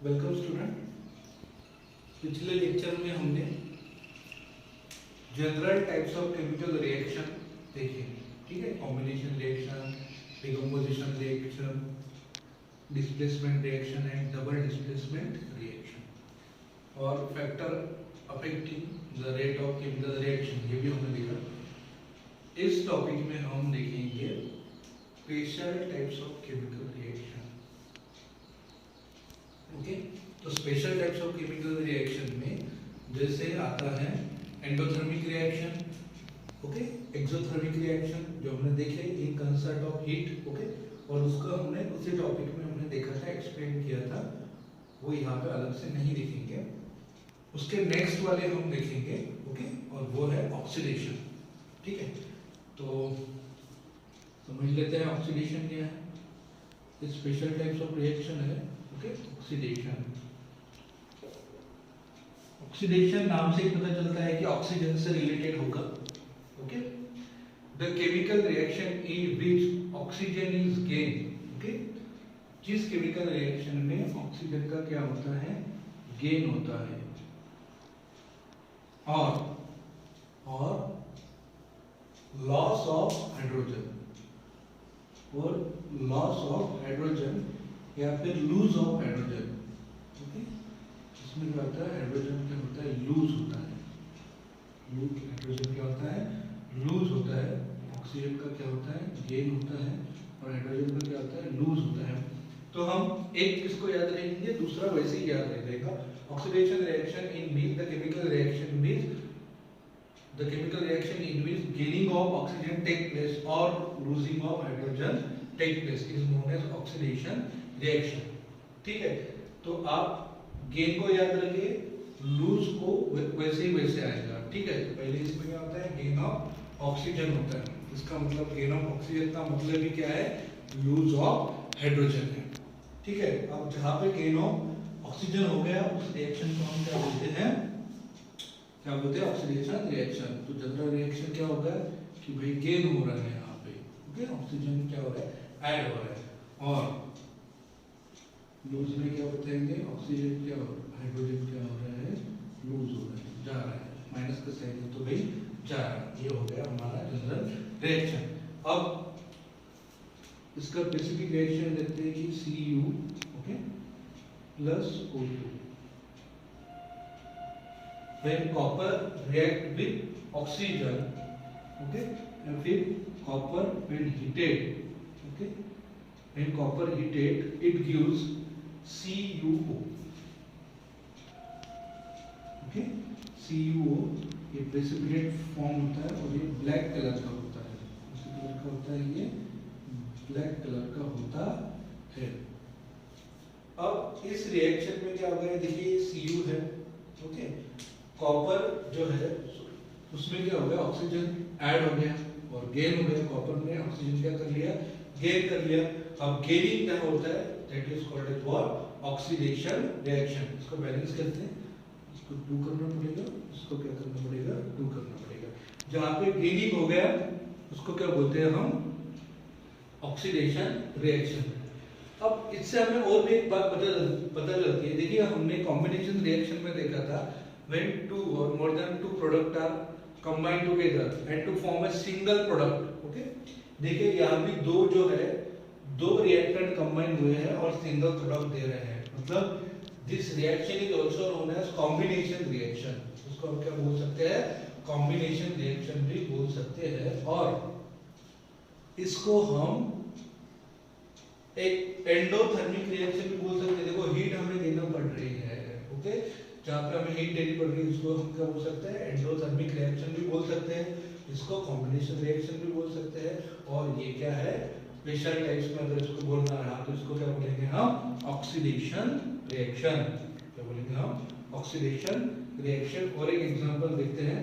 Welcome student. पिछले lecture में हमने general types of chemical reaction देखे, ठीक है। Combination reaction, decomposition reaction, displacement reaction and double displacement reaction और factor affecting the rate of chemical reaction, ये भी हमने देखा। इस टॉपिक में हम देखेंगे special types of chemical reaction. Okay, तो special types of chemical reaction में जैसे आता है endothermic reaction, okay, exothermic reaction जो हमने देखे in concert of heat, okay, और उसका हमने उसी टॉपिक में हमने देखा था, एक्सप्लेन किया था, वो यहाँ पे अलग से नहीं देखेंगे। उसके नेक्स्ट वाले हम देखेंगे, ओके, और वो है ऑक्सीडेशन, ठीक है। तो समझ लेते हैं ऑक्सीडेशन क्या है। स्पेशल टाइप्स ऑफ रिएक्शन है, ओके, ऑक्सीडेशन। ऑक्सीडेशन नाम से ही पता चलता है कि ऑक्सीजन से रिलेटेड होगा, okay. The chemical reaction in which oxygen is gain, okay, जिस केमिकल रिएक्शन में ऑक्सीजन का क्या होता है, गेन होता है, और लॉस ऑफ हाइड्रोजन, और लॉस ऑफ हाइड्रोजन या फिर लूज ऑफ हाइड्रोजन, ओके। इसमें क्या होता है, हाइड्रोजन क्या होता है, लूज होता है। हाइड्रोजन क्या होता है, लूज होता है। ऑक्सीजन का क्या होता है, गेन होता है, और हाइड्रोजन का क्या होता है, लूज होता है। तो हम एक किसको याद रखेंगे, दूसरा वैसे ही याद रखेगा। Oxidation reaction in means the chemical reaction means the chemical reaction in which gaining of oxygen take place or losing of hydrogen take place is known as oxidation reaction, ठीक है। तो आप गेन को याद रखिए, लूज को वैसे ही वैसे आएगा, ठीक है। तो पहले इसमें क्या होता है, गेन ऑफ ऑक्सीजन होता है। इसका मतलब गेन ऑफ ऑक्सीजन का मतलब ही क्या है, लूज ऑफ हाइड्रोजन है, ठीक है। अब जहाँ पे गेन ऑफ ऑक्सीजन हो गया उस रिएक्शन को हम क्या बोलते हैं, क्या बोलते हैं, ऑक्सीडेशन रिएक्शन। तो जनरल रिएक्शन क्या होगा कि भाई गेन हो रहा है यहाँ पे, ओके, ऑक्सीजन क्या हो रहा है, ऐड हो रहा है, और लूज में क्या बताएंगे, ऑक्सीजन क्या हो रहा है, हाइड्रोजन क्या हो रहा है, लूज हो रहा है, जा रहा है, माइनस का साइन है तो भाई जा रहा है। ये हो गया हमारा जनरल रिएक्शन। अब इसका स्पेसिफिक रिएक्शन देखते हैं कि Cu, okay, plus O2 when copper react with oxygen, okay, and if copper when heated, okay, when copper heated it gives CuO, okay, CuO ये प्रेसिपिटेट फॉर्म होता है और ये ब्लैक कलर का होता है। इसी कलर का होता है, ये ब्लैक कलर का होता है। अब इस रिएक्शन में क्या होगा, देखिए Cu है, ओके, कॉपर जो है उसमें क्या हो गया, ऑक्सीजन ऐड हो गया और गेन हो गया। कॉपर ने ऑक्सीजन क्या कर लिया, गेन कर लिया। अब गेनिंग क्या होता है, that is called as what, oxidation reaction. इसको बैलेंस करते हैं, इसको 2 करना पड़ेगा, इसको क्या करना पड़ेगा, 2 करना पड़ेगा। जहां पे गेनिंग हो गया उसको क्या बोलते हैं हम, ऑक्सीडेशन रिएक्शन। अब इससे हमें और भी एक बात पता चलती है। देखिए हमने कॉम्बिनेशन रिएक्शन में देखा था, when two or more than two product are combined together and to form a single product, okay। देखिए यहाँ भी दो जो है, दो रिएक्टेंट कंबाइन हुए हैं और सिंगल प्रोडक्ट दे रहे हैं, मतलब this reaction is also known as combination reaction. उसको हम क्या बोल सकते हैं, कॉम्बिनेशन रिएक्शन भी बोल सकते हैं। और इसको हम एक एंडोथर्मिक रिएक्शन भी बोल सकते हैं। देखो हीट हमें देना पड़ रही है, ओके, जहाँ पे हमें हीट देनी पड़ रही है उसको हम क्या बोल सकते हैं, एंडोथर्मिक रिएक्शन भी बोल सकते हैं, इसको कॉम्बिनेशन रिएक्शन भी बोल सकते हैं। और ये क्या है, स्पेशल टाइप्स में अगर इसको बोलना है तो इसको क्या बोलेंगे हम, ऑक्सीडेशन रिएक्शन। क्या बोलेंगे हम, ऑक्सीडेशन रिएक्शन। और एक एग्जांपल देखते हैं,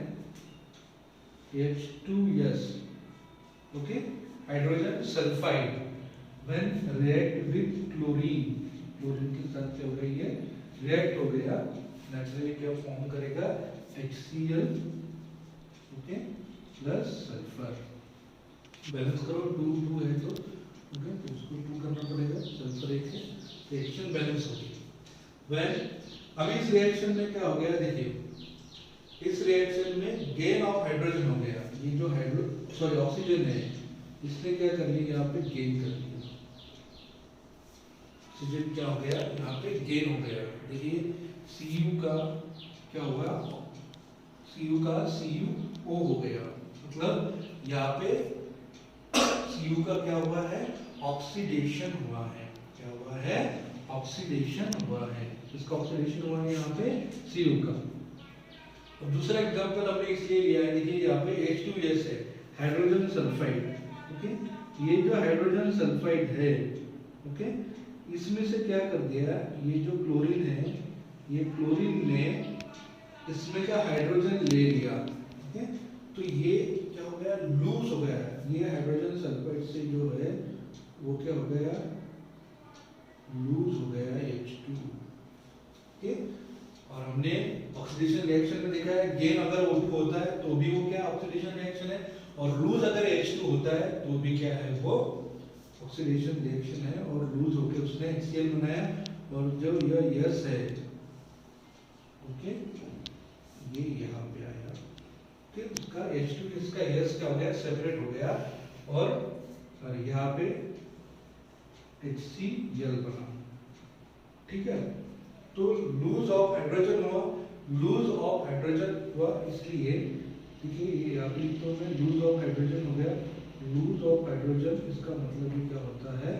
H2S, okay, hydrogen sulphide when react with chlorine, chlorine के साथ क्या हो गई है, रिएक्ट हो गया, नेचुरली क्या फॉर्म करेगा, HCl, okay, plus sulphur. Balance करो, 2 है तो, ओके, तो इसको 2 करना पड़ेगा, सल्फर 1 है, रिएक्शन बैलेंस होगी। व्हेन अभी इस रिएक्शन में क्या हो गया देखिए, इस रिएक्शन में गेन ऑफ हाइड्रोजन हो गया, ये जो ऑक्सीजन है इसने क्या कर लिया, यहाँ पे गेन कर लिया, ऑक्सीजन क्या हो गया यहाँ पे गेन हो गया। देखिए Cu का क्या होगा, Cu का CuO हो गया, मतलब यहाँ पे Cu का क्या हुआ है, ऑक्सीडेशन हुआ है, क्या हुआ है, ऑक्सीडेशन हुआ है, इसका ऑक्सीडेशन हुआ है यहाँ पे Cu का। अब दूसरा एग्जांपल हमने इसलिए लिया है, देखिए यहाँ पे H2S है, हाइड्रोजन सल्फाइड, ओके, ये जो हाइड्रोजन सल्फाइड है, ओके, इसमें से क्या कर दिया, ये जो क्लोरीन है, ये क्लोरीन ने इसमें का हाइड्रोजन ले लिया, ओके, तो ये क्या हो गया, लूज हो गया, ये हाइड्रोजन सल्फाइड से जो है वो क्या हो गया, लूज हो गया H2, ओके। और हमने ऑक्सीडेशन रिएक्शन में देखा है, गेन अगर वो होता है तो भी वो क्या ऑक्सीडेशन रिएक्शन है, और लूज अगर H2 होता है तो भी क्या है, वो ऑक्सीडेशन रिएक्शन है, और लूज होके उसने HCl बनाया, और जो यह यस है, ओके, ये यहाँ पे आया, ओके, उसका H2 इसका यस क्या हो गया, सेपरेट हो गया, और यहाँ पे HCl बना, ठीक है। तो लूज ऑफ हाइड्रोजन हुआ, लूज ऑफ हाइड्रोजन हुआ, इसलिए देखिए ये यहाँ पे तो में लूज ऑफ हाइड्रोजन हो गया, लूज ऑफ हाइड्रोजन, इसका मतलब ये क्या होता है,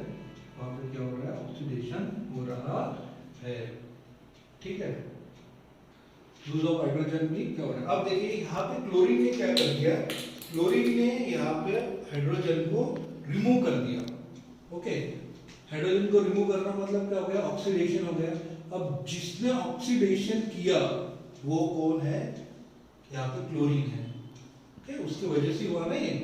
वहाँ पे क्या हो रहा है, ऑक्सीडेशन हो रहा है, ठीक है, लूज ऑफ हाइड्रोजन भी क्या हो रहा है। अब देखिए यहाँ पे क्लोरीन ने क्या कर दिया, क्लोरीन ने यहाँ पे हाइड्रोजन को रिमूव कर दिया, ओके, हाइड्रोजन को रिमूव करना मतलब क्या हो गया, ऑक्सीडेशन हो गया। अब जिसने ऑक्सीडेशन किया वो कौन है, यहाँ पे क्लोरीन है, ओके, उसकी वजह से हुआ नहीं,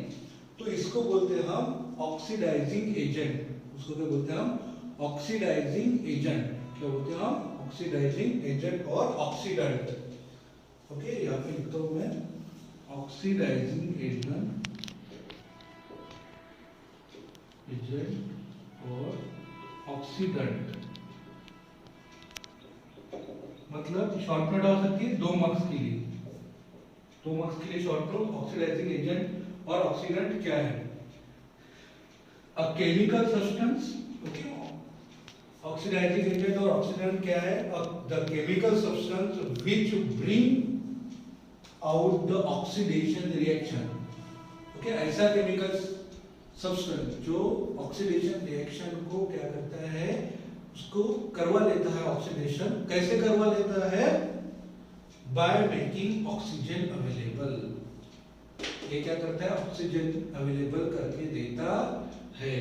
तो इसको बोलते हैं हम ऑक्सीडाइजिंग एजेंट, उसको क्या बोलते हैं हम, ऑक्सीडाइजिंग एजेंट, क्या बोलते हैं हम, ऑक्सीडाइजिंग एजेंट और ऑक्सीडेंट, ओके, यहाँ पे लिखता हूं मैं ऑक्सीडाइजिंग एजेंट और ऑक्सीडेंट, मतलब शॉर्ट नोट आ सकती है 2 मार्क्स के लिए, 2 मार्क्स के लिए शॉर्ट नोट, ऑक्सीडाइजिंग एजेंट और ऑक्सीडेंट क्या है, a chemical substance, okay, oxidising agent और ऑक्सीडेंट क्या है, the chemical substance which bring out the oxidation reaction, okay, ऐसा केमिकल सब्सटेंस जो ऑक्सीडेशन रिएक्शन को क्या करता है, उसको करवा लेता है ऑक्सीडेशन, कैसे करवा लेता है, बाय मेकिंग ऑक्सीजन अवेलेबल, ये क्या करता है, ऑक्सीजन अवेलेबल करके देता है,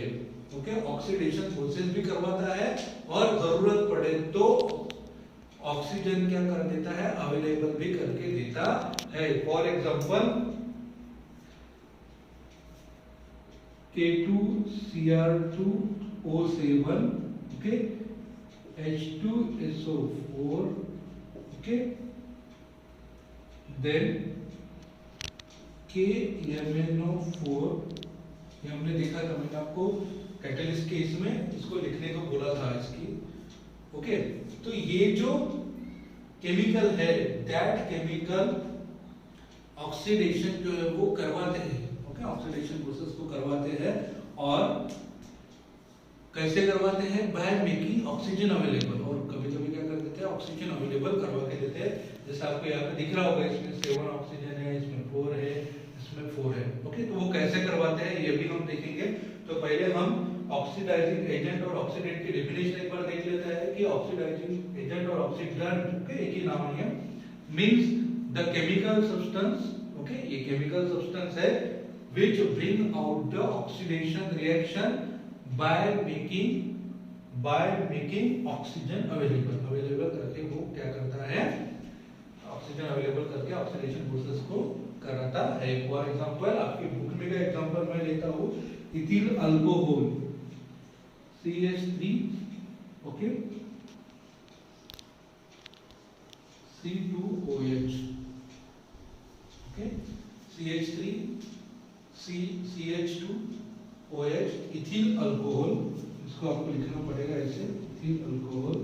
ओके, ऑक्सीडेशन प्रोसेस भी करवाता है, और जरूरत पड़े तो ऑक्सीजन क्या कर देता है, अवेलेबल भी करके देता है। For example K2Cr2O7, okay, H2SO4, okay, then KMnO4, ये हमने देखा था, मैंने आपको कैटलिस्ट के इसमें इसको लिखने को बोला था इसकी, ओके, तो ये जो केमिकल है, दैट केमिकल ऑक्सीडेशन जो है वो करवाते हैं, ओके, ऑक्सीडेशन प्रोसेस को करवाते हैं, और कैसे करवाते हैं, बाय मेकिंग ऑक्सीजन अवेलेबल, और कभी कभी क्या कर देते हैं, ऑक्सीजन अवेलेबल करवा के देते हैं, जैसे आपको यहाँ पे दिख रहा होगा, इसमें 7 ऑक्सीजन है, इसमें 4 है, इसमें 4 है, ओके, तो वो कैसे करवाते हैं ये भी हम देखेंगे। तो पहले हम ऑक्सीडाइजिंग एजेंट और ऑक्सीडेंट की डेफिनेशन एक बार देख लेते हैं कि ऑक्सीडाइजिंग एजेंट और ऑक्सीडेंट, ओके, एक ही नाम है, means the chemical substance, okay, ये केमिकल सब्सटेंस है which bring out the oxidation reaction by making oxygen available करके वो क्या करता है, ऑक्सीजन अवेलेबल करके ऑक्सीडेशन प्रोसेस को कराता है। फॉर एग्जांपल आपकी बुक में का एग्जांपल मैं लेता हूँ, ethyl alcohol CH3, okay, C2OH, okay, CH3 CH2OH, ethyl alcohol, इसको आपको लिखना पड़ेगा ऐसे, ethyl alcohol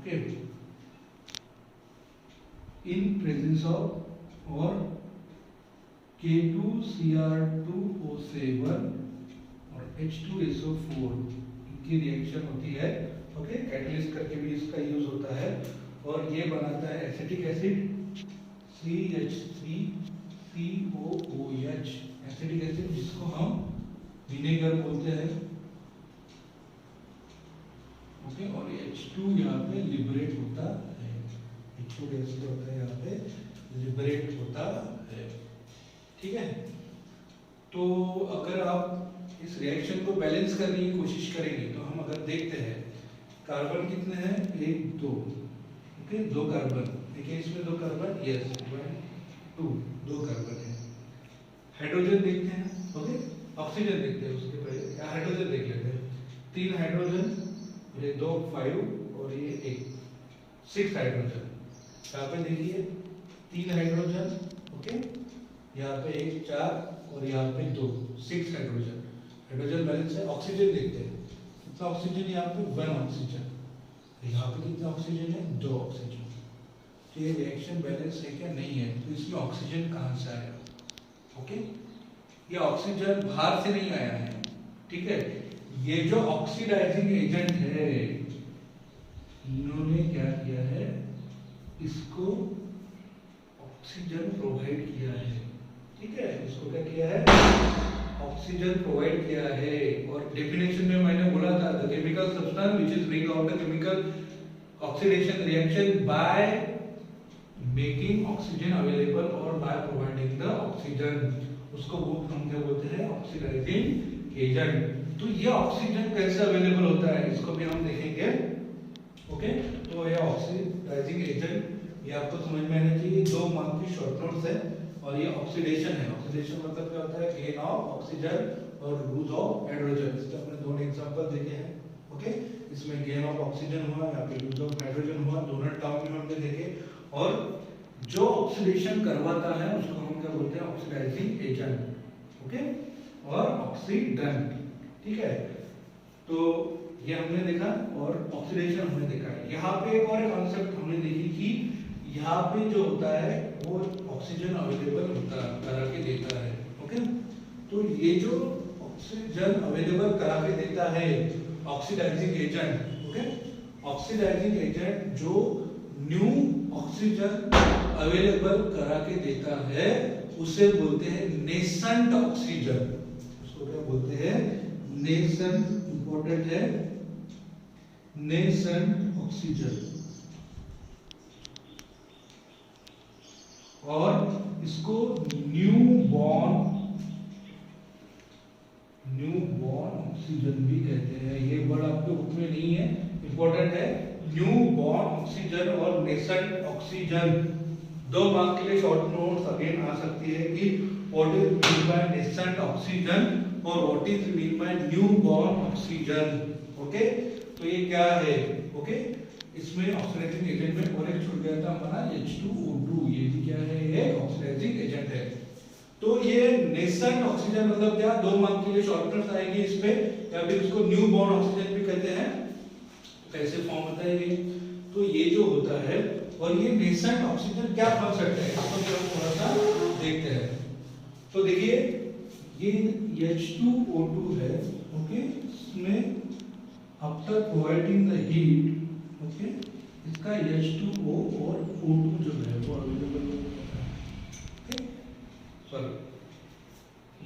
okay, in presence of और K2Cr2O7 और H2SO4 इनकी रिएक्शन होती है। ओके, कैटलिस्ट करके भी इसका यूज होता है और ये बनाता है acetic acid CH3COOH acetic acid, जिसको हम विनेगर बोलते हैं। ओके, और H2 यहाँ पे लिबरेट होता है, H2 गैस जो होता है यहाँ पे लिबरेट होता है। ठीक है, तो अगर आप इस रिएक्शन को बैलेंस करने की कोशिश करेंगे तो हम अगर देखते हैं कार्बन कितने हैं, 1 2, ओके, 2 कार्बन, देखिए इसमें 2 कार्बन, यस 1 2, 2 कार्बन है। हाइड्रोजन देखते हैं, ओके, ऑक्सीजन देखते हैं, उसके पहले हाइड्रोजन देख लेते हैं। 3 हाइड्रोजन, ये 2 5 और ये 1 6 हाइड्रोजन। यहाँ पे देखिए 3 हाइड्रोजन, ओके, यहाँ पे 1 4 और यहाँ पे 2 6 हाइड्रोजन। हाइड्रोजन बैलेंस है। ऑक्सीजन देखते हैं, कितना ऑक्सीजन, यहाँ पे 1 ऑक्सीजन, यहाँ पे कितना ऑक्सीजन है, 2 ऑक्सीजन। तो ये रिएक्शन बैलेंस है क्या, नहीं है, तो इसमें ऑक्सीजन कहाँ से आया। ओके, ये ऑक्सीजन बाहर से नहीं आया है, ठीक है, ये जो ऑक्सीडाइजिंग एजेंट है इन्होंने क्या किया है, इसको ऑक्सीजन प्रोवाइड किया है। ठीक है, इसको क्या किया है, ऑक्सीजन प्रोवाइड किया है। और डेफिनेशन में मैंने बोला था, the chemical substance which is bring out the chemical oxidation reaction by making oxygen available और बाय प्रोवाइडिंग द ऑक्सीजन, उसको हम क्या बोलते हैं, ऑक्सीडाइजिंग एजेंट। तो ये ऑक्सीजन कैसे अवेलेबल होता है इसको भी हम देखेंगे। ओके, तो ये ऑक्सीडाइजिंग एजेंट, ये आपको समझ में आना चाहिए। 2 मार्क की शॉर्ट नोट्स है और ये ऑक्सीडेशन है। ऑक्सीडेशन मतलब क्या होता है, गेन ऑफ ऑक्सीजन और लूज ऑफ हाइड्रोजन। इसके अपने 2 एग्जांपल देखे हैं। ओके, इसमें गेन ऑफ ऑक्सीजन हुआ, यहाँ पे लूज ऑफ हाइड्रोजन हुआ, दोनों टर्म में हमने देखे। और जो ऑक्सीडेशन करवाता है उसको हम क्या बोलते हैं, ऑक्सीडाइजिंग एजेंट। ओके, और ऑक्सीडेंट। ठीक है, तो ये हमने देखा और ऑक्सीडेशन हमने देखा है। यहाँ पे एक और कॉन्सेप्ट हमने देखी कि यहाँ पे जो होता है वो ऑक्सीजन अवेलेबल होता करा के देता है। ओके, तो ये जो ऑक्सीजन अवेलेबल करा के देता है oxidising agent, okay, oxidising agent जो न्यू ऑक्सीजन अवेलेबल करा के देता है उसे बोलते हैं नेसेंट ऑक्सीजन। उसको क्या बोलते हैं, नेसेंट, इंपॉर्टेंट है, नेसेंट ऑक्सीजन। और इसको न्यू बॉर्न ऑक्सीजन भी कहते हैं। ये वर्ड आपके बुक में नहीं है, इंपॉर्टेंट है, न्यू बॉर्न ऑक्सीजन और नेसेंट ऑक्सीजन। 2 मार्क के लिए शॉर्ट नोट्स अगेन आ सकती है कि what is mean by nascent oxygen और what is mean by new born oxygen. Okay, तो ये क्या है, ओके, इसमें ऑक्सीडाइजिंग एजेंट में और एक छूट गया था हमारा H2O2, ये भी क्या है, ये ऑक्सीडाइजिंग एजेंट है। तो ये नेसेंट ऑक्सीजन मतलब क्या, 2 मार्क के लिए शॉर्ट नोट्स आएंगे इस पे, या फिर इसको न्यू बॉर्न ऑक्सीजन भी कहते हैं। कैसे फॉर्म होता है ये, तो ये जो होता है, और ये नेसेंट ऑक्सीजन क्या कॉन्सेप्ट है इसको भी हम थोड़ा सा देखते हैं। तो देखिए ये H2O2 है, ओके, इसमें after providing the heat, okay, इसका H2O और O2 जो है वो अवेलेबल होता है। ओके, सॉरी,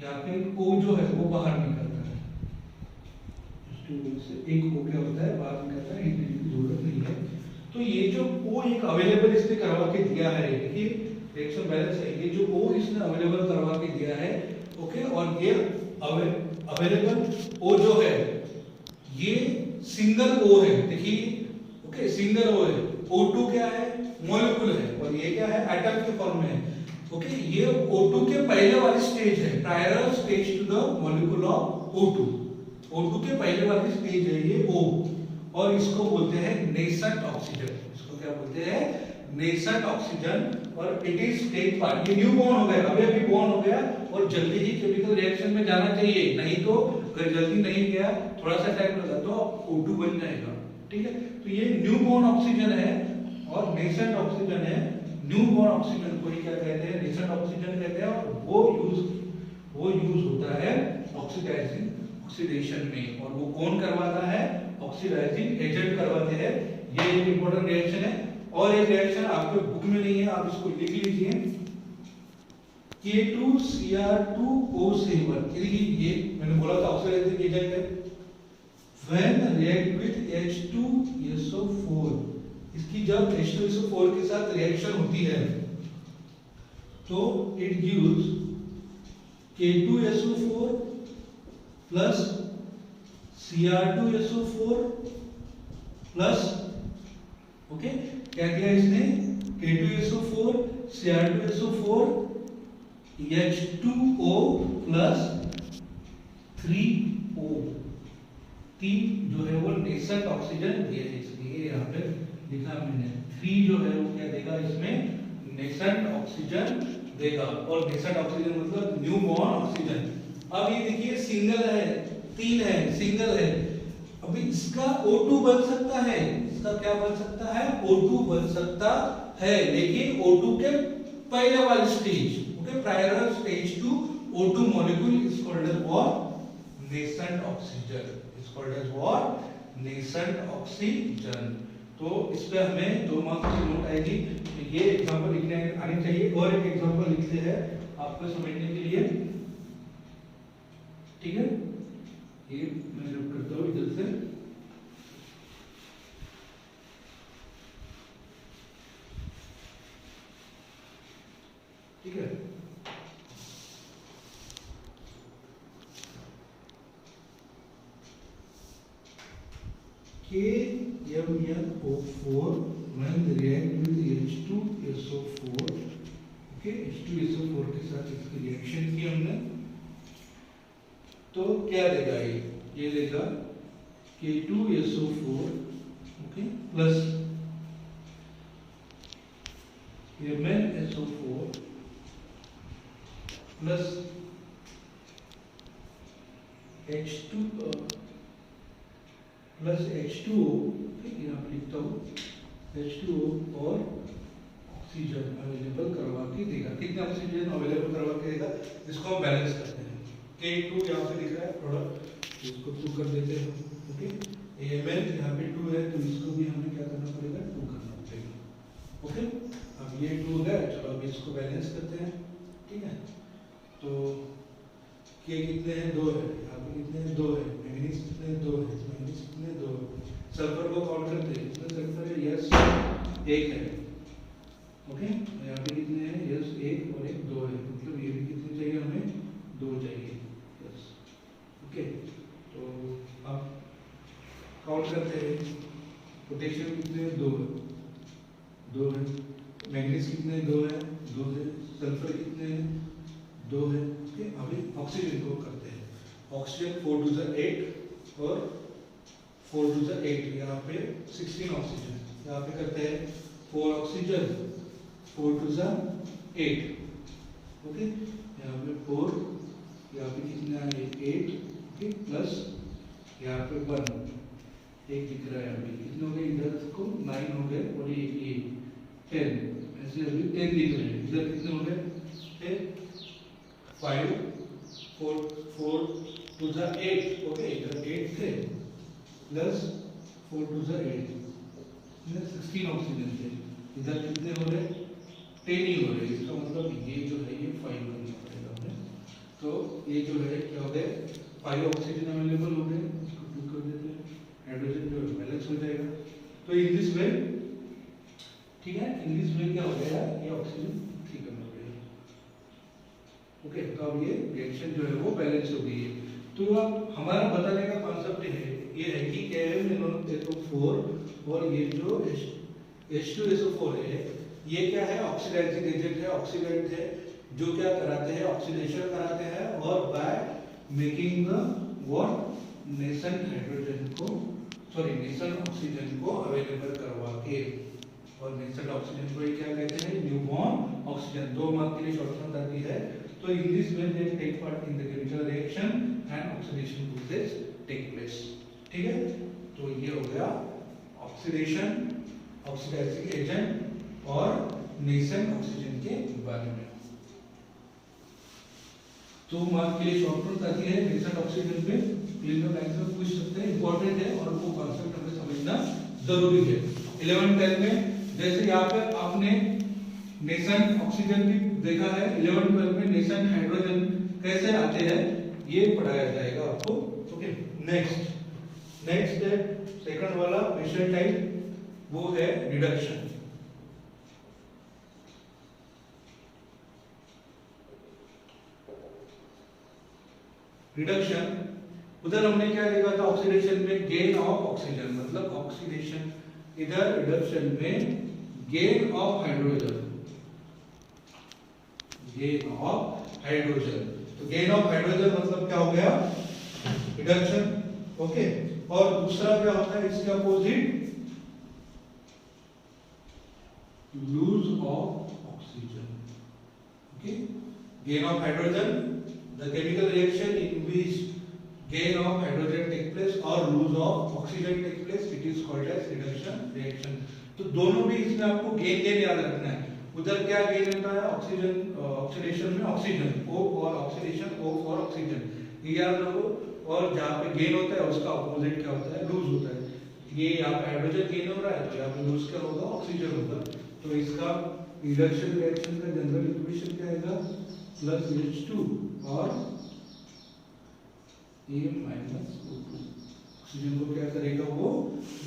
यहाँ पे O जो है वो बाहर निकलता है, H2O से एक O क्या होता है, बाहर निकलता है, हीट की जरूरत नहीं है। तो ये जो O एक अवेलेबल इसने करवा के दिया है, देखिए रिएक्शन बैलेंस है, ये जो O इसने अवेलेबल करवा के दिया है, ओके, और ये अवेलेबल O जो है ये सिंगल O है, देखिए, ओके, सिंगल O है। O2 क्या है, मॉलिक्यूल है, और ये क्या है, एटम के फॉर्म में है। ओके, ये O2 के पहले वाली स्टेज है, prior stage to the molecule of O2। O2 के पहले वाली स्टेज है ये O, और इसको बोलते हैं नेसेंट ऑक्सीजन। इसको क्या बोलते हैं, नेसेंट ऑक्सीजन। और इट इज स्टेज पार्ट, ये न्यू बॉर्न हो गया, अभी अभी बॉर्न हो गया और जल्दी ही केमिकल रिएक्शन में जाना चाहिए, नहीं तो अगर जल्दी नहीं गया, थोड़ा सा टाइम लगा तो O2 बन जाएगा। ठीक है। तो ये न्यू बॉर्न ऑक्सीजन है और नेसेंट ऑक्सीजन है। न्यू बॉर्न ऑक्सीजन को ही क्या कहते हैं, नेसेंट ऑक्सीजन कहते हैं, और वो यूज होता है ऑक्सीडेशन में। और वो कौन करवाता है, ऑक्सीडाइजिंग एजेंट करवाते हैं। ये एक इंपॉर्टेंट रिएक्शन है। और एक रिएक्शन आपके बुक में नहीं है, आप इसको लिख लीजिए, K2Cr2O7। ये मैंने बोला था ऑक्सीडाइजिंग एजेंट है। When react with H2SO4, इसकी जब H2SO4 के साथ रिएक्शन होती है तो it gives K2SO4 plus Cr2SO4 plus, okay, क्या किया इसने, K2SO4 Cr2SO4 H2O plus 3O, तीन जो है वो नेसेंट ऑक्सीजन दिए, इसलिए यहाँ पे लिखा मैंने 3 जो है वो क्या देगा, इसमें नेसेंट ऑक्सीजन देगा। और नेसेंट ऑक्सीजन मतलब न्यू बॉर्न ऑक्सीजन। अब ये देखिए सिंगल है, 3 है, सिंगल है। अभी इसका O2 बन सकता है, इसका क्या बन सकता है, O2 बन सकता है, लेकिन O2 के पहले वाले stage, okay, prior stage to O2 molecule is called as what, nascent oxygen, is called as what, nascent oxygen. तो इस पे हमें 2 मार्क्स की नोट आएगी। तो ये एग्जांपल लिखने आनी चाहिए। और एक एग्जांपल लिखते हैं आपको समझने के लिए, ठीक है। ये मैं जब करता हूँ इधर से, ठीक है। KMnO4 when react with H2SO4, okay, H2SO4 के साथ इसकी रिएक्शन की हमने, तो क्या देगा, ये देगा K2SO4, okay, plus MnSO4 plus H2 plus H2O, यहाँ पे लिखता हूँ H2O, और ऑक्सीजन अवेलेबल करवा के देगा। कितना ऑक्सीजन अवेलेबल करवा के देगा, इसको हम बैलेंस करते हैं। K2 यहाँ पे दिख रहा है थोड़ा, इसको 2 कर देते हैं, ओके। Mn यहाँ पे 2 है, तो इसको भी हमें क्या करना पड़ेगा, 2 करना पड़ेगा, ओके। अब ये 2 है, चलो अब इसको बैलेंस करते हैं, ठीक है। तो K कितने हैं, 2 है, यहाँ पे कितने हैं, 2 है, मैंगनीज कितने हैं, 2 है, मैंगनीज कितने हैं, 2 है। सल्फर को काउंट करते हैं, कितना सल्फर है, यस 1 है, ओके। यहाँ पे कितने हैं, यस 1 और 1 2 है, मतलब ये भी कितने चाहिए हमें, 2 चाहिए, यस, ओके। तो अब काउंट करते हैं, पोटेशियम कितने हैं, 2 है, 2 है, मैंगनीज कितने हैं, 2 है, 2 है, सल्फर कितने हैं, 2 है, ओके। अभी ऑक्सीजन को करते हैं। ऑक्सीजन 4 to the 8 और 4 to the 8, यहाँ पे 16 ऑक्सीजन, यहाँ पे करते हैं 4 ऑक्सीजन 4 to the 8, ओके। यहाँ पे 4, यहाँ पे कितना है, 8, ओके, प्लस यहाँ पे 1 एक दिख रहा है, अभी कितने हो गए, इधर को 9 हो गए, और ये 10, ऐसे अभी 10 दिख रहे हैं। इधर कितने हो गए, 5 4 to the 8, ओके, इधर 8 थे, प्लस 4 to the 8, 16 ऑक्सीजन थे। इधर कितने हो रहे, 10 ही हो रहे, इसका मतलब ये जो है ये 5 करना पड़ेगा हमें। तो ये जो है क्या हो गए, 5 ऑक्सीजन अवेलेबल हो गए, इसको 2 कर देते हैं, हाइड्रोजन जो बैलेंस हो जाएगा। तो इन दिस वे, ठीक है, इन दिस वे क्या हो गया, ये ऑक्सीजन 3 करना पड़ेगा, ओके। तो अब ये रिएक्शन जो है वो बैलेंस हो गई है। तो अब हमारा बताने का कॉन्सेप्ट ये है कि KMnO4 और ये जो H2SO4 है, ये क्या है, ऑक्सीडाइजिंग एजेंट है, ऑक्सीडेंट है, जो क्या कराते हैं, ऑक्सीडेशन कराते हैं, और by making the what, nascent hydrogen को, सॉरी नेसेंट ऑक्सीजन को अवेलेबल करवा के। और नेसेंट ऑक्सीजन को क्या कहते हैं, न्यूबॉर्न ऑक्सीजन। 2 मार्क के लिए शॉर्ट नोट आती है। तो in this way they take part in the chemical reaction and oxidation process take place, ठीक है। तो ये हो गया ऑक्सीडेशन, ऑक्सीडाइजिंग एजेंट और नेसेंट ऑक्सीजन के बारे में। तो मार्क के लिए शॉर्ट नोट आती है नेसेंट ऑक्सीजन पे क्लिनिकल लाइन में पूछ सकते हैं, इंपॉर्टेंट है और वो कॉन्सेप्ट हमें समझना जरूरी है। 11 10 में जैसे यहाँ पे आपने नेसेंट ऑक्सीजन भी देखा है, 11 12 में नेसेंट हाइड्रोजन कैसे आते हैं ये पढ़ाया जाएगा आपको। ओके, नेक्स्ट है सेकंड वाला स्पेशल टाइप, वो है रिडक्शन। रिडक्शन उधर हमने क्या देखा था, ऑक्सीडेशन में गेन ऑफ ऑक्सीजन, मतलब ऑक्सीडेशन, इधर रिडक्शन में gain of hydrogen, gain of hydrogen. तो गेन ऑफ हाइड्रोजन मतलब क्या हो गया, रिडक्शन। ओके, और दूसरा क्या होता है इसके opposite, lose of oxygen. Okay, gain of hydrogen, the chemical reaction in which gain of hydrogen take place or lose of oxygen take place, it is called as reduction reaction। तो दोनों भी इसमें आपको गेन याद रखना है। उधर क्या गेन होता है, ऑक्सीजन, ऑक्सीडेशन में ऑक्सीजन, O और ऑक्सीडेशन, O और ऑक्सीजन, ये याद रखो। और जहाँ पे गेन होता है उसका अपोजिट क्या होता है, लूज होता है। ये यहाँ पे हाइड्रोजन गेन हो रहा है तो यहाँ पे लूज क्या होगा, ऑक्सीजन होगा। तो इसका रिडक्शन रिएक्शन का जनरल इक्वेशन क्या आएगा, प्लस H2 और A माइनस O2। ऑक्सीजन को क्या करेगा, वो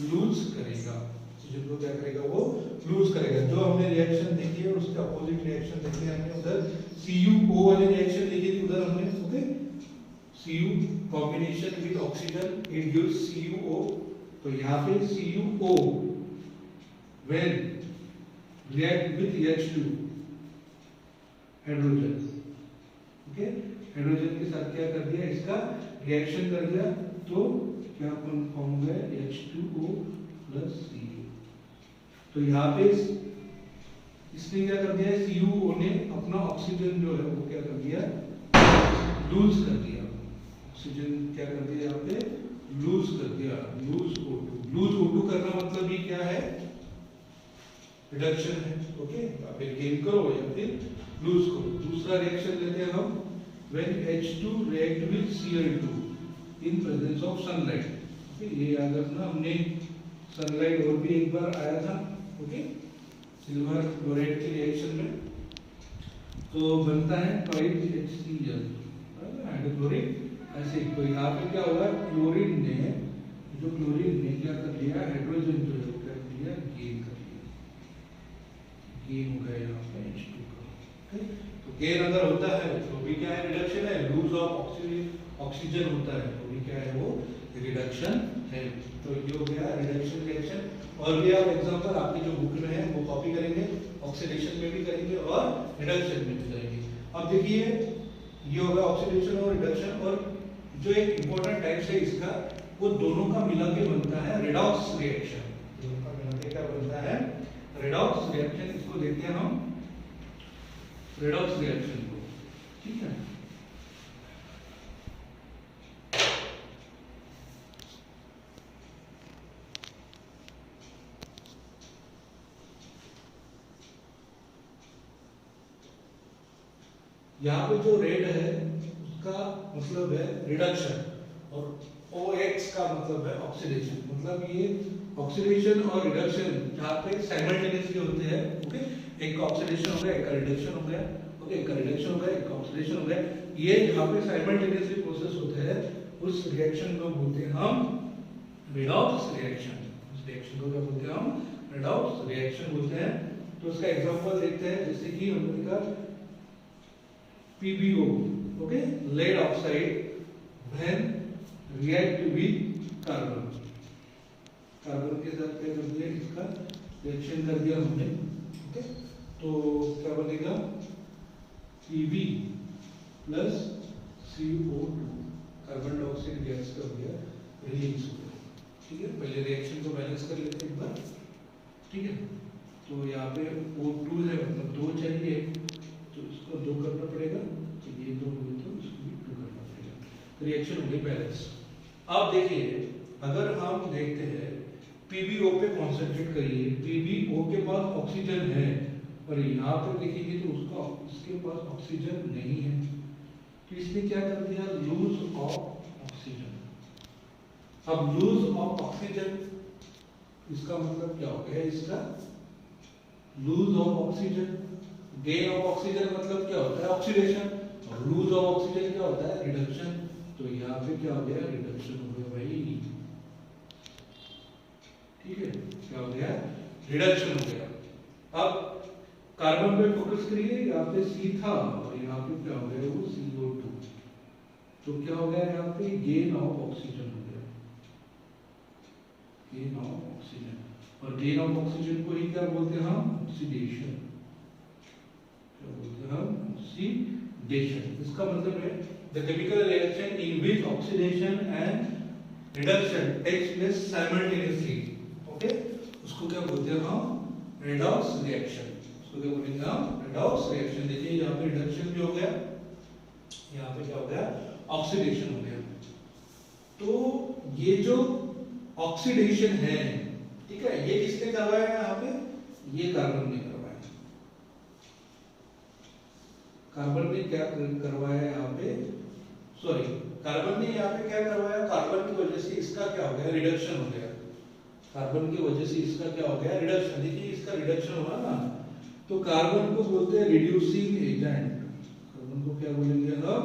लूज करेगा, ऑक्सीजन को क्या करेगा, वो लूज करेगा। जो हमने रिएक्शन देखी है उसके अपोजिट रिएक्शन देखी है हमने, उधर CuO वाली रिएक्शन देखी थी उधर हमने। Okay, Cu combination with oxygen it gives CuO। तो यहाँ पे CuO when react with H2 hydrogen, okay, hydrogen के साथ क्या कर दिया, इसका रिएक्शन कर दिया, तो क्या फॉर्म हो गया, H2O प्लस Cu। तो यहाँ पे इसने क्या कर दिया, CuO ने अपना ऑक्सीजन जो है वो क्या कर दिया, लूज कर दिया। ऑक्सीजन क्या कर दिया, यहाँ पे लूज कर दिया, लूज O2। लूज O2 करना मतलब ये क्या है, रिडक्शन है। ओके, या फिर गेन करो या फिर लूज करो। दूसरा रिएक्शन लेते हैं हम, when H2 react with Cl2 in presence of sunlight। Okay, ये याद रखना, हमने सनलाइट और भी एक बार आया था। ओके, सिल्वर क्लोराइड के रिएक्शन में तो बनता है HCl हाइड्रोक्लोरिक एसिड। तो यहाँ पे क्या हुआ, क्लोरीन ने क्या कर लिया, हाइड्रोजन जो है वो क्या कर लिया, गेन कर लिया, गेन हो गया यहाँ पे H2 का। तो गेन अगर होता है तो भी क्या है, रिडक्शन है। लूज ऑफ ऑक्सीजन होता है तो भी क्या है, वो रिडक्शन है। तो ये हो गया रिडक्शन रिएक्शन। और भी आप एग्जांपल आपकी जो बुक में है वो कॉपी करेंगे, ऑक्सीडेशन में भी करेंगे और रिडक्शन में भी करेंगे। अब देखिए ये होगा ऑक्सीडेशन और रिडक्शन, और जो एक इंपॉर्टेंट टाइप्स है इसका, वो दोनों का मिला के बनता है रेडॉक्स रिएक्शन। दोनों का मिला के क्या बनता है, रेडॉक्स रिएक्शन। इसको देखते हैं हम रेडॉक्स रिएक्शन को, ठीक है। यहाँ पे जो रेड है उसका मतलब है रिडक्शन, और OX का मतलब है ऑक्सीडेशन। मतलब ये ऑक्सीडेशन और रिडक्शन जहाँ पे साइमल्टेनियसली होते हैं। ओके, एक का ऑक्सीडेशन हो गया, एक का रिडक्शन हो गया। ओके, एक का रिडक्शन हो गया, एक का ऑक्सीडेशन हो गया। ये जहाँ पे साइमल्टेनियसली प्रोसेस होते हैं उस रिएक्शन को बोलते हैं हम रेडॉक्स रिएक्शन। उस रिएक्शन को क्या बोलते हैं हम, रेडॉक्स रिएक्शन बोलते हैं। तो उसका एग्जांपल देखते हैं, जैसे कि हमने देखा PbO, okay, lead oxide when react with carbon। Carbon के साथ क्या कर दिया, इसका रिएक्शन कर दिया हमने। ओके, तो क्या बनेगा, Pb plus CO2, carbon dioxide gas का हो गया रिलीज हो गया। ठीक है, पहले रिएक्शन को बैलेंस कर लेते हैं एक बार। ठीक है, तो यहाँ पे O2 है, मतलब 2 चाहिए तो इसको 2 करना पड़ेगा, तो ये 2 हुए तो इसको भी 2 करना पड़ेगा। तो रिएक्शन हो गई बैलेंस। अब देखिए, अगर हम देखते हैं PbO पे कॉन्सेंट्रेट करिए। PbO के पास ऑक्सीजन है और यहाँ पे देखेंगे तो उसका इसके पास ऑक्सीजन नहीं है, तो इसने क्या कर दिया, लूज ऑफ ऑक्सीजन। अब लूज ऑफ ऑक्सीजन इसका मतलब क्या हो गया, इसका lose of oxygen. Gain of oxygen मतलब क्या होता है, ऑक्सीडेशन, और लूज ऑफ ऑक्सीजन क्या होता है, रिडक्शन। तो यहाँ पे क्या हो गया, रिडक्शन हो गया भाई, ठीक है, क्या हो गया, रिडक्शन हो गया। अब कार्बन पे फोकस करिए, यहाँ पे C था और यहाँ पे क्या हो गया, वो CO2। तो क्या हो गया, यहाँ पे गेन ऑफ ऑक्सीजन हो गया, गेन ऑफ ऑक्सीजन। और गेन ऑफ ऑक्सीजन को ही क्या बोलते हैं हम, ऑक्सीडेशन। क्या बोलते हैं हम, ऑक्सीडेशन। इसका मतलब है the chemical reaction in which oxidation and reduction takes place simultaneously. Okay, उसको क्या बोलते हैं हम, रेडॉक्स रिएक्शन। उसको क्या बोलेंगे हम, रेडॉक्स रिएक्शन। देखिए यहाँ पे रिडक्शन भी हो गया, यहाँ पे क्या हो गया, ऑक्सीडेशन हो गया। तो ये जो ऑक्सीडेशन है, ठीक है, ये किसने करवाया है, यहाँ पे ये कार्बन ने करवाया। कार्बन ने क्या करवाया है यहाँ पे, सॉरी, कार्बन ने यहाँ पे क्या करवाया, कार्बन की वजह से इसका क्या हो गया, रिडक्शन हो गया। कार्बन की वजह से इसका क्या हो गया, रिडक्शन। देखिए इसका रिडक्शन हुआ ना, तो कार्बन को बोलते हैं रिड्यूसिंग एजेंट। कार्बन को क्या बोलेंगे हम,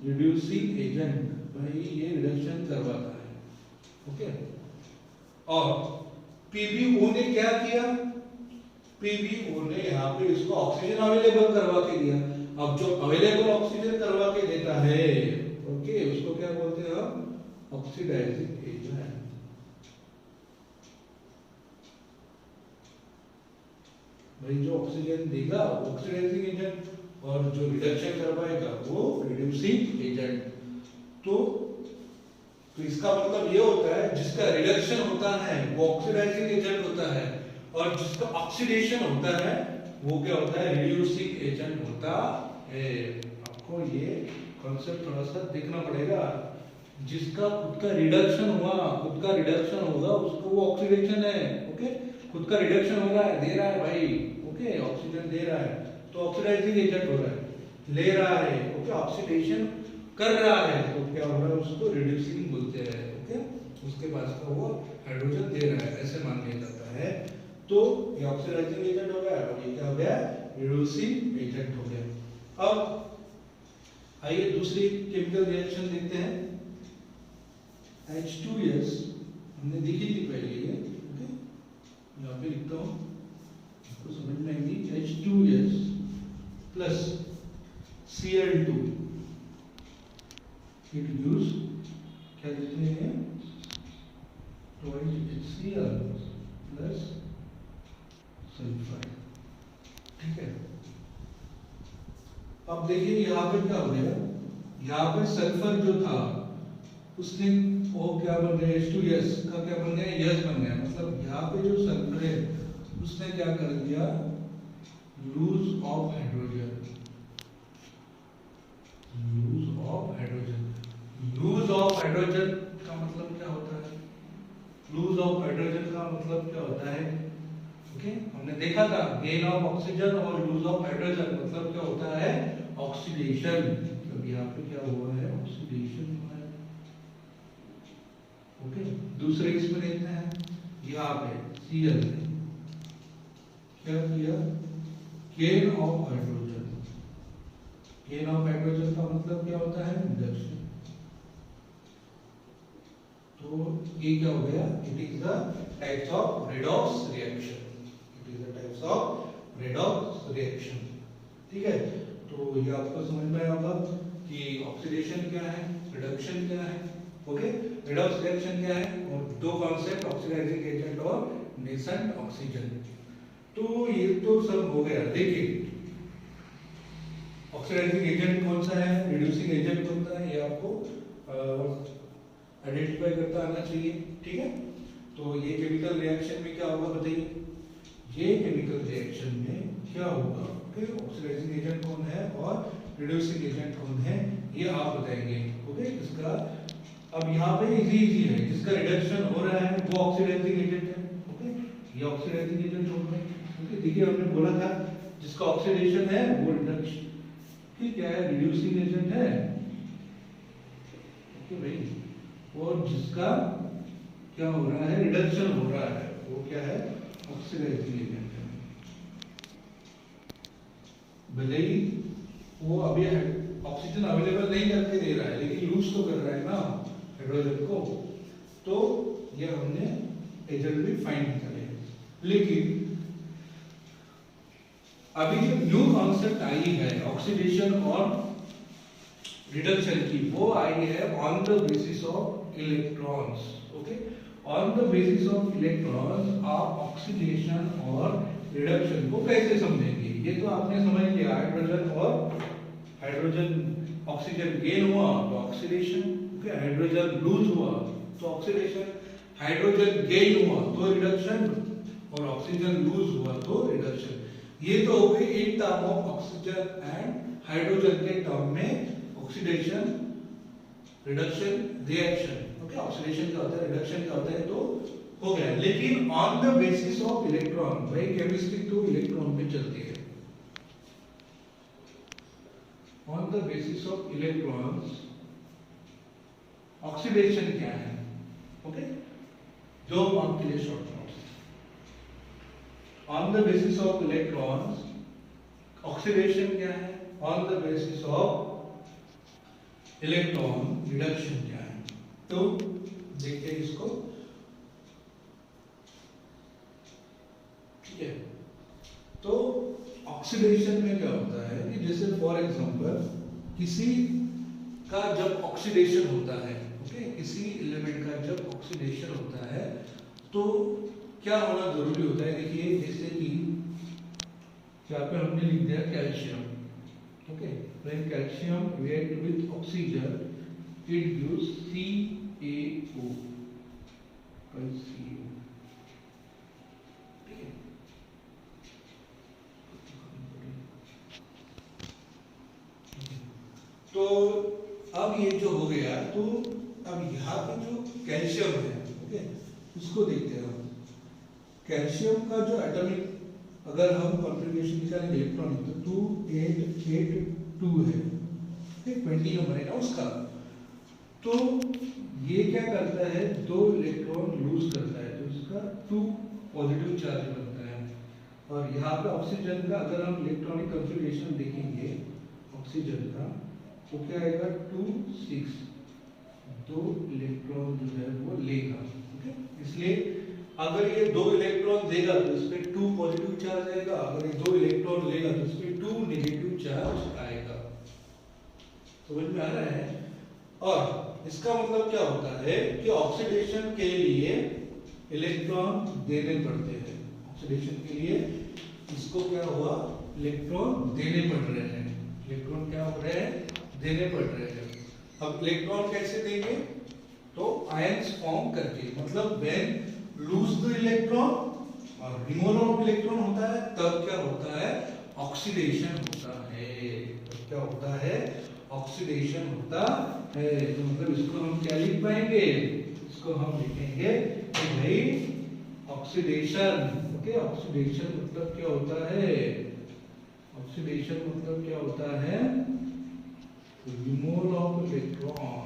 रिड्यूसिंग एजेंट। भाई ये रिडक्शन करवाता है, ओके। और PbO ने क्या किया, PbO ने यहाँ पे इसको ऑक्सीजन अवेलेबल करवा के दिया। अब जो अवेलेबल ऑक्सीजन करवा के देता है, ओके, उसको क्या बोलते हैं हम, ऑक्सीडाइजिंग एजेंट। भाई जो ऑक्सीजन देगा वो ऑक्सीडाइजिंग एजेंट, और जो रिडक्शन करवाएगा वो रिड्यूसिंग एजेंट। तो इसका मतलब ये होता है जिसका रिडक्शन होता है वो ऑक्सीडाइजिंग एजेंट होता है, और जिसका ऑक्सीडेशन होता है वो क्या होता है, रिड्यूसिंग एजेंट होता है। आपको ये कॉन्सेप्ट थोड़ा सा देखना पड़ेगा। जिसका खुद का रिडक्शन हुआ, खुद का रिडक्शन होगा, उसको वो ऑक्सीडेशन है, ओके। खुद का रिडक्शन हो रहा है, दे रहा है भाई, ओके, ऑक्सीजन दे रहा है, तो ऑक्सीडाइजिंग एजेंट हो रहा है, ले रहा है, ओके, ऑक्सीडेशन कर रहा है, तो क्या हो रहा है, उसको रिड्यूसिंग बोलते हैं, ओके। उसके पास का वो हाइड्रोजन दे रहा है, ऐसे मान लिया जाता है। तो ये ऑक्सीडाइजिंग एजेंट हो गया और ये क्या हो गया, रिड्यूसिंग एजेंट हो गया। अब आइए दूसरी केमिकल रिएक्शन देखते हैं। H2S हमने देखी थी पहले ये, ओके, यहाँ पे लिखता हूँ, आपको समझ में आएगी। H2S plus Cl2, it gives, क्या देते हैं, HCl प्लस सल्फर, ठीक है। अब देखिए यहाँ पे क्या हो गया, यहाँ पे सल्फर जो था उसने वो क्या बन गया, H2S का क्या बन गया, यस बन गया। मतलब यहाँ पे जो सल्फर है उसने क्या कर दिया, lose of hydrogen, lose of hydrogen. Lose of hydrogen का मतलब क्या होता है, लूज ऑफ हाइड्रोजन का मतलब क्या होता है, ओके, हमने देखा था गेन ऑफ ऑक्सीजन और लूज ऑफ हाइड्रोजन मतलब क्या होता है, ऑक्सीडेशन। मतलब यहाँ पे क्या हुआ है, ऑक्सीडेशन हुआ है, ओके। दूसरे इसमें देखते हैं, यहाँ पे Cl ने क्या किया, gain of hydrogen. Gain of hydrogen का मतलब क्या होता है, रिडक्शन। तो ये क्या हो गया, it is the types of redox reaction, it is the types of redox reaction, ठीक है। तो ये आपको समझ में आया होगा कि ऑक्सीडेशन क्या है, रिडक्शन क्या है, ओके, रेडॉक्स रिएक्शन क्या है, और दो कॉन्सेप्ट, ऑक्सीडाइजिंग एजेंट और नेसेंट ऑक्सीजन। तो ये तो सब हो गया। देखिए ऑक्सीडाइजिंग एजेंट कौन सा है, रिड्यूसिंग एजेंट कौन सा है, ये आपको आइडेंटिफाई करता आना चाहिए, ठीक है। तो ये केमिकल रिएक्शन में क्या होगा बताइए, ये केमिकल रिएक्शन में क्या होगा, ओके, ऑक्सीडाइजिंग एजेंट कौन है और रिड्यूसिंग एजेंट कौन है, ये आप बताएंगे, ओके। इसका अब यहाँ पे इजी है, जिसका रिडक्शन हो रहा है वो ऑक्सीडाइजिंग एजेंट है, ये ऑक्सीडाइजिंग एजेंट हो गए। ओके, देखिए हमने बोला था जिसका ऑक्सीडेशन है वो रिडक्शन, ठीक क्या है, रिड्यूसिंग एजेंट है। ओके भाई, और जिसका क्या हो रहा है, रिडक्शन हो रहा है, वो क्या है, ऑक्सीडाइजिंग एजेंट है। भले ही वो अभी ऑक्सीजन अवेलेबल नहीं करके दे रहा है, लेकिन यूज तो कर रहा है ना हाइड्रोजन को, तो ये हमने एजेंट भी फाइंड करे। लेकिन अभी जो न्यू कॉन्सेप्ट आई है ऑक्सीडेशन और रिडक्शन की, वो आई है on the basis of electrons. Okay, on the basis of electrons आप ऑक्सीडेशन और रिडक्शन को कैसे समझेंगे? ये तो आपने समझ लिया, हाइड्रोजन और हाइड्रोजन ऑक्सीजन गेन हुआ तो ऑक्सीडेशन, ओके, हाइड्रोजन लूज हुआ तो ऑक्सीडेशन, हाइड्रोजन गेन हुआ तो रिडक्शन, और ऑक्सीजन लूज हुआ तो रिडक्शन। ये तो हो गई in term of oxygen and hydrogen के टर्म में oxidation reduction reaction. Okay, oxidation क्या होता है, रिडक्शन क्या होता है, तो हो गया। लेकिन on the basis of electron, भाई केमिस्ट्री तो इलेक्ट्रॉन पे चलती है। On the basis of electrons oxidation क्या है? ओके, जो आपके लिए short notes, on the basis of electrons oxidation क्या है, on the basis of electron reduction क्या है। तो देखते हैं इसको, ठीक है। तो ऑक्सीडेशन में क्या होता है कि जैसे फॉर एग्जांपल किसी का जब ऑक्सीडेशन होता है, ओके, किसी एलिमेंट का जब ऑक्सीडेशन होता है तो क्या होना जरूरी होता है? देखिए जैसे कि यहाँ पे हमने लिख दिया calcium, okay, when calcium react with oxygen it gives CaO, CaO, ठीक है। तो अब ये जो हो गया, तो अब यहाँ पे जो कैल्शियम है, ओके, उसको देखते हैं हम। कैल्शियम का जो एटॉमिक अगर हम कॉन्फ़िगरेशन निकालेंगे इलेक्ट्रॉनिक, तो 2882 है, ठीक, 20 नंबर है ना उसका। तो ये क्या करता है, 2 इलेक्ट्रॉन लूज करता है, तो इसका 2 पॉजिटिव चार्ज बनता है। और यहाँ पे ऑक्सीजन का अगर हम इलेक्ट्रॉनिक कॉन्फ़िगरेशन देखेंगे ऑक्सीजन का, तो क्या आएगा, 2 6, 2 इलेक्ट्रॉन जो है वो लेगा। ओके, इसलिए अगर ये 2 इलेक्ट्रॉन देगा तो इस पे 2 पॉजिटिव चार्ज आएगा, अगर ये 2 इलेक्ट्रॉन लेगा तो इस पे 2 नेगेटिव चार्ज आएगा। समझ में आ रहा है? और इसका मतलब क्या होता है कि ऑक्सीडेशन के लिए इलेक्ट्रॉन देने पड़ते हैं। ऑक्सीडेशन के लिए इसको क्या हुआ, इलेक्ट्रॉन देने पड़ रहे हैं। इलेक्ट्रॉन क्या हो रहे हैं, देने पड़ रहे हैं। अब इलेक्ट्रॉन कैसे देंगे, तो आयंस फॉर्म करके, मतलब व्हेन लूज द इलेक्ट्रॉन और रिमूवल ऑफ इलेक्ट्रॉन होता है, तब क्या होता है, ऑक्सीडेशन होता है। तब क्या होता है, ऑक्सीडेशन होता है। तो मतलब इसको हम क्या लिख पाएंगे, इसको हम लिखेंगे कि भाई ऑक्सीडेशन। ओके, ऑक्सीडेशन मतलब क्या होता है, ऑक्सीडेशन मतलब क्या होता है, रिमूवल ऑफ इलेक्ट्रॉन।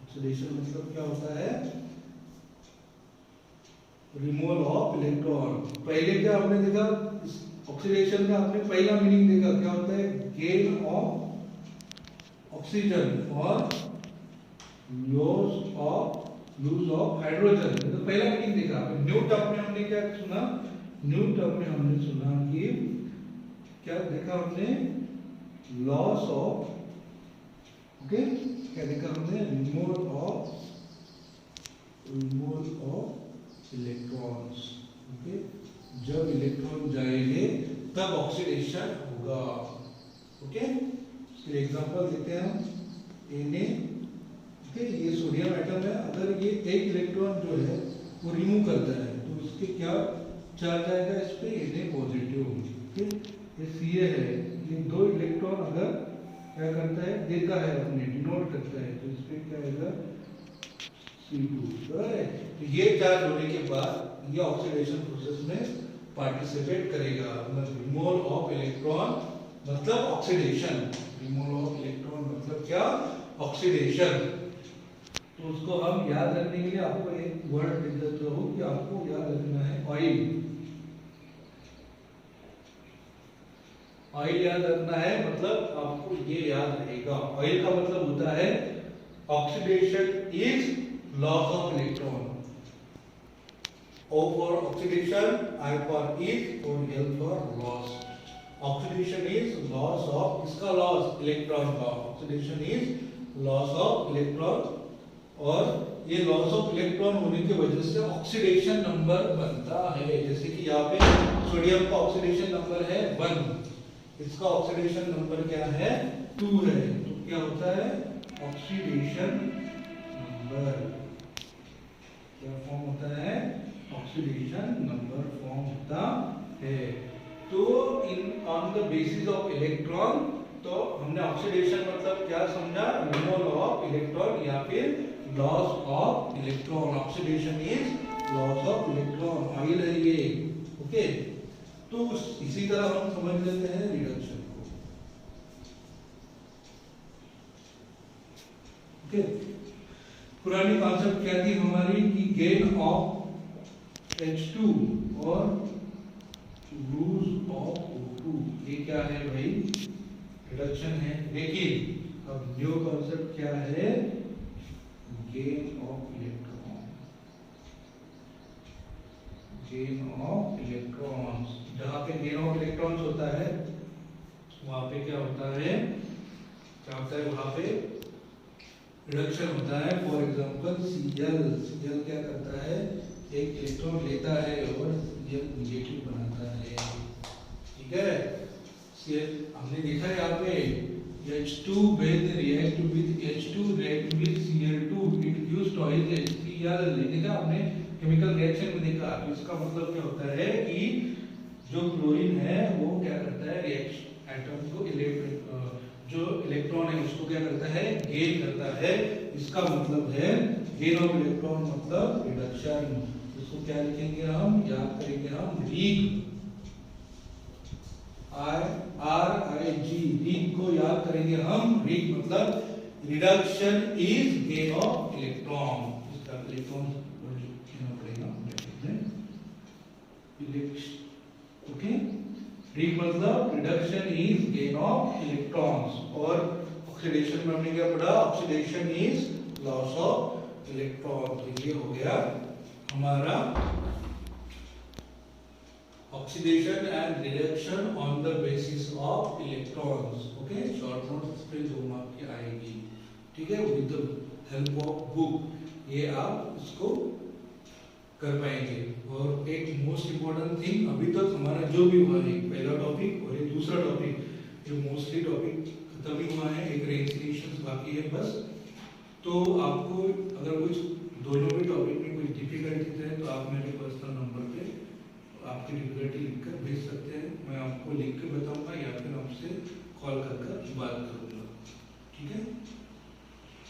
ऑक्सीडेशन मतलब क्या होता है, रिमूवल ऑफ इलेक्ट्रॉन। पहले क्या हमने देखा, ऑक्सीडेशन का आपने पहला मीनिंग देखा, क्या होता है, गेन ऑफ ऑक्सीजन और लूज ऑफ हाइड्रोजन। तो पहला मीनिंग देखा आपने। न्यू टर्म में हमने क्या सुना, न्यू टर्म में हमने सुना कि क्या देखा हमने, लॉस ऑफ, ओके, क्या देखा हमने, रिमूवल ऑफ इलेक्ट्रॉन्स। ओके, जब इलेक्ट्रॉन जाएंगे तब ऑक्सीडेशन होगा। ओके, इसके एग्जांपल देते हैं हम, Na, ओके, ये सोडियम एटम है, अगर ये एक इलेक्ट्रॉन जो है वो रिमूव करता है तो इसके क्या चार्ज आएगा, इस पे Na पॉजिटिव। ओके, ये Ca है, ये 2 इलेक्ट्रॉन अगर क्या करता है, देखा है हमने, डिनोट करता है, तो इसमें क्या आएगा C2। तो ये चार्ज होने के बाद ये ऑक्सीडेशन प्रोसेस में पार्टिसिपेट करेगा। मतलब रिमूवल ऑफ इलेक्ट्रॉन मतलब ऑक्सीडेशन, रिमूवल ऑफ इलेक्ट्रॉन मतलब क्या, ऑक्सीडेशन। तो उसको हम याद रखने के लिए आपको एक वर्ड लिख देता हूँ कि आपको याद रखना है ऑयल। ऑयल याद रखना है, मतलब आपको ये याद रहेगा। ऑयल का मतलब होता है oxidation is loss of electron. O for oxidation, I for is, और L for loss. Oxidation is loss of, इसका loss इलेक्ट्रॉन का, oxidation is loss of electron, और ये loss of electron होने की वजह से oxidation number बनता है। जैसे कि यहाँ पे सोडियम का oxidation number है 1, इसका oxidation number क्या है 2 है, तो क्या होता है oxidation number, क्या फॉर्म होता है, ऑक्सीडेशन नंबर फॉर्म होता है। तो in on the basis of electron, तो हमने ऑक्सीडेशन मतलब क्या समझा, रिमूवल ऑफ इलेक्ट्रॉन या फिर loss of electron. Oxidation is loss of electron, oil है ये, ओके। तो इसी तरह हम समझ लेते हैं रिडक्शन को, ओके। पुरानी कॉन्सेप्ट क्या थी हमारी कि गेन ऑफ H2 और लूज ऑफ O2, ये क्या है भाई, रिडक्शन है। लेकिन अब न्यू कॉन्सेप्ट क्या है, gain of electron, gain of electrons. जहां पे गेन ऑफ इलेक्ट्रॉन्स होता है वहां पे क्या होता है, वहां पे रिडक्शन होता है। फॉर एग्जांपल Cl क्या करता है, एक इलेक्ट्रॉन लेता है और Cl नेगेटिव बनाता है, ठीक है। हमने देखा है यहाँ पे H2 when react with H2 react with Cl2 it gives twice HCl, देखा आपने केमिकल रिएक्शन में देखा। तो इसका मतलब क्या होता है कि जो क्लोरीन है वो क्या करता है, रिएक्शन एटम को जो इलेक्ट्रॉन है उसको क्या करता है, गेन करता है। इसका मतलब है गेन ऑफ इलेक्ट्रॉन मतलब रिडक्शन। इसको क्या लिखेंगे हम, याद करेंगे हम रीग, RIG, रीग को याद करेंगे हम। रीग मतलब reduction is gain of electron, इसका इलेक्ट्रॉन लिखना पड़ेगा, ओके। रीग मतलब reduction is gain of electrons, और ऑक्सीडेशन में हमने क्या पढ़ा, oxidation is loss of electron. तो ये हो गया हमारा oxidation and reduction on the basis of electrons, okay. Short notes पे जो मार्क की आएगी, ठीक है, with the help of book ये आप इसको कर पाएंगे। और एक मोस्ट इम्पोर्टेंट थिंग, अभी तक हमारा जो भी हुआ है, पहला टॉपिक और ये दूसरा टॉपिक, ये मोस्टली टॉपिक खत्म ही हुआ है, एक रेंसिनेशन बाकी है बस। तो आपको अगर कुछ दोनों भी टॉपिक में कुछ डिफिकल्टीज है तो आप मेरे पर्सनल नंबर पे आपकी डिफिकल्टी लिखकर भेज सकते हैं, मैं आपको लिख के बताऊंगा या फिर आपसे कॉल कर बात करूंगा, ठीक है।